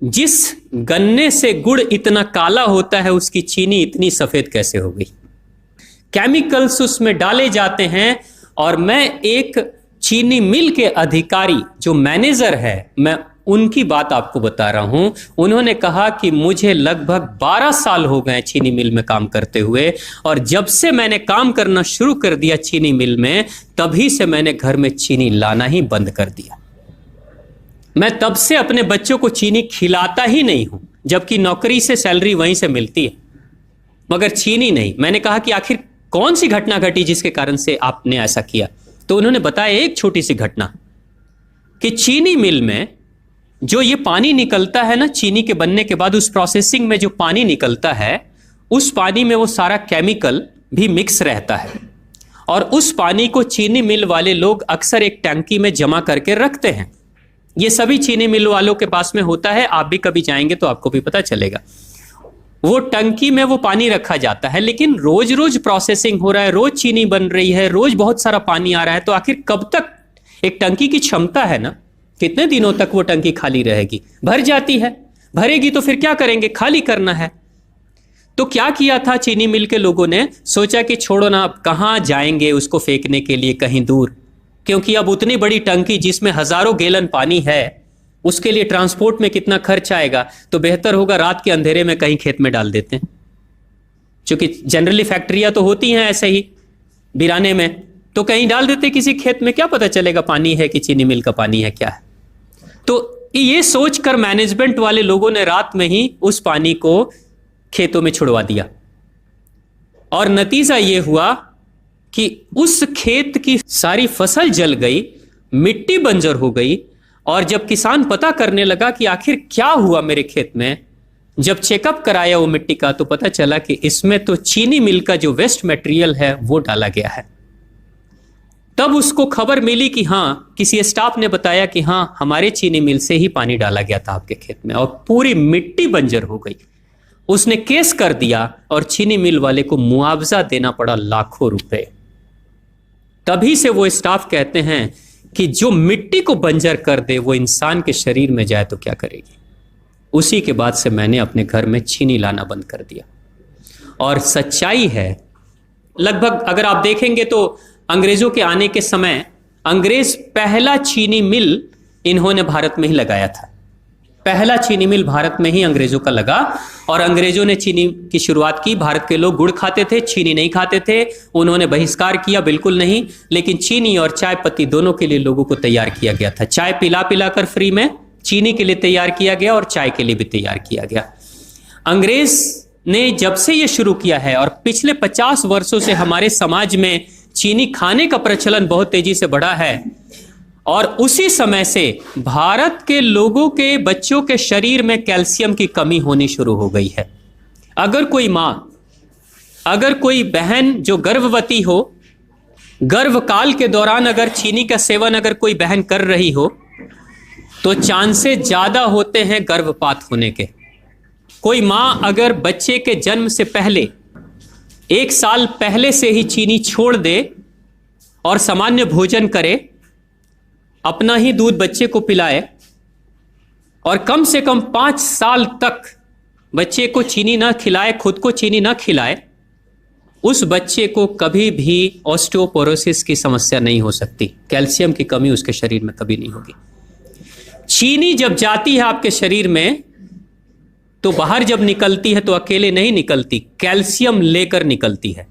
जिस गन्ने से गुड़ इतना काला होता है उसकी चीनी इतनी सफेद कैसे हो गई? केमिकल्स उसमें डाले जाते हैं। और मैं एक चीनी मिल के अधिकारी जो मैनेजर है, मैं उनकी बात आपको बता रहा हूं। उन्होंने कहा कि मुझे लगभग 12 साल हो गए चीनी मिल में काम करते हुए, और जब से मैंने काम करना शुरू कर दिया चीनी मिल में, तभी से मैंने घर में चीनी लाना ही बंद कर दिया। मैं तब से अपने बच्चों को चीनी खिलाता ही नहीं हूं, जबकि नौकरी से सैलरी वहीं से मिलती है, मगर चीनी नहीं। मैंने कहा कि आखिर कौन सी घटना घटी जिसके कारण से आपने ऐसा किया? तो उन्होंने बताया एक छोटी सी घटना कि चीनी मिल में जो ये पानी निकलता है ना, चीनी के बनने के बाद उस प्रोसेसिंग में जो पानी निकलता है, उस पानी में वो सारा केमिकल भी मिक्स रहता है, और उस पानी को चीनी मिल वाले लोग अक्सर एक टंकी में जमा करके रखते हैं। ये सभी चीनी मिल वालों के पास में होता है, आप भी कभी जाएंगे तो आपको भी पता चलेगा। वो टंकी में वो पानी रखा जाता है, लेकिन रोज रोज प्रोसेसिंग हो रहा है, रोज चीनी बन रही है, रोज बहुत सारा पानी आ रहा है, तो आखिर कब तक? एक टंकी की क्षमता है ना, कितने दिनों तक वो टंकी खाली रहेगी? भर जाती है, भरेगी तो फिर क्या करेंगे? खाली करना है। तो क्या किया था चीनी मिल के लोगों ने? सोचा कि छोड़ो ना, अब कहां जाएंगे उसको फेंकने के लिए कहीं दूर, क्योंकि अब उतनी बड़ी टंकी जिसमें हजारों गैलन पानी है, उसके लिए ट्रांसपोर्ट में कितना खर्च आएगा, तो बेहतर होगा रात के अंधेरे में कहीं खेत में डाल देते हैं। क्योंकि जनरली फैक्ट्रियां तो होती हैं ऐसे ही बिराने में, तो कहीं डाल देते किसी खेत में, क्या पता चलेगा पानी है कि चीनी मिल का पानी है, क्या है। तो ये सोचकर मैनेजमेंट वाले लोगों ने रात में ही उस पानी को खेतों में छुड़वा दिया, और नतीजा ये हुआ कि उस खेत की सारी फसल जल गई, मिट्टी बंजर हो गई। और जब किसान पता करने लगा कि आखिर क्या हुआ मेरे खेत में, जब चेकअप कराया वो मिट्टी का, तो पता चला कि इसमें तो चीनी मिल का जो वेस्ट मटेरियल है वो डाला गया है। तब उसको खबर मिली कि हाँ, किसी स्टाफ ने बताया कि हाँ, हमारे चीनी मिल से ही पानी डाला गया था आपके खेत में, और पूरी मिट्टी बंजर हो गई। उसने केस कर दिया और चीनी मिल वाले को मुआवजा देना पड़ा लाखों रुपए। तभी से वो स्टाफ कहते हैं कि जो मिट्टी को बंजर कर दे वो इंसान के शरीर में जाए तो क्या करेगी। उसी के बाद से मैंने अपने घर में चीनी लाना बंद कर दिया। और सच्चाई है, लगभग अगर आप देखेंगे तो अंग्रेजों के आने के समय अंग्रेज पहला चीनी मिल इन्होंने भारत में ही लगाया था। पहला चीनी मिल भारत में ही अंग्रेजों का लगा, और अंग्रेजों ने चीनी की शुरुआत की। भारत के लोग गुड़ खाते थे, चीनी नहीं खाते थे। उन्होंने बहिष्कार किया, बिल्कुल नहीं, लेकिन चीनी और चाय पत्ती दोनों के लिए लोगों को तैयार किया गया था। चाय पिला पिलाकर फ्री में चीनी के लिए तैयार किया गया, और चाय के लिए भी तैयार किया गया। अंग्रेज ने जब से ये शुरू किया है, और पिछले 50 वर्षों से हमारे समाज में चीनी खाने का प्रचलन बहुत तेजी से बढ़ा है, और उसी समय से भारत के लोगों के बच्चों के शरीर में कैल्शियम की कमी होनी शुरू हो गई है। अगर कोई मां, अगर कोई बहन जो गर्भवती हो, गर्भकाल के दौरान अगर चीनी का सेवन अगर कोई बहन कर रही हो, तो चांसेस ज्यादा होते हैं गर्भपात होने के। कोई मां अगर बच्चे के जन्म से पहले 1 साल पहले से ही चीनी छोड़ दे और सामान्य भोजन करे, अपना ही दूध बच्चे को पिलाए, और कम से कम 5 साल तक बच्चे को चीनी ना खिलाए, खुद को चीनी ना खिलाए, उस बच्चे को कभी भी ऑस्टियोपोरोसिस की समस्या नहीं हो सकती। कैल्शियम की कमी उसके शरीर में कभी नहीं होगी। चीनी जब जाती है आपके शरीर में, तो बाहर जब निकलती है तो अकेले नहीं निकलती, कैल्शियम लेकर निकलती है।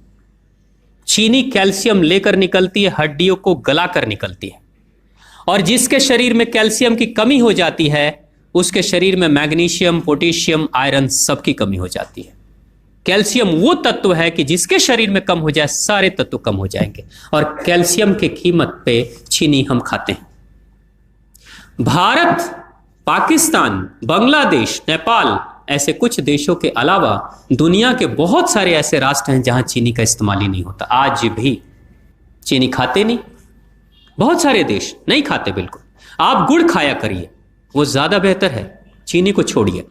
चीनी कैल्शियम लेकर निकलती है, हड्डियों को गलाकर निकलती है। और जिसके शरीर में कैल्शियम की कमी हो जाती है, उसके शरीर में मैग्नीशियम, पोटेशियम, आयरन सबकी कमी हो जाती है। कैल्शियम वो तत्व है कि जिसके शरीर में कम हो जाए, सारे तत्व कम हो जाएंगे, और कैल्शियम की कीमत पे चीनी हम खाते हैं। भारत, पाकिस्तान, बांग्लादेश, नेपाल, ऐसे कुछ देशों के अलावा दुनिया के बहुत सारे ऐसे राष्ट्र हैं जहां चीनी का इस्तेमाल ही नहीं होता। आज भी चीनी खाते नहीं, बहुत सारे देश नहीं खाते बिल्कुल। आप गुड़ खाया करिए, वो ज्यादा बेहतर है, चीनी को छोड़िए।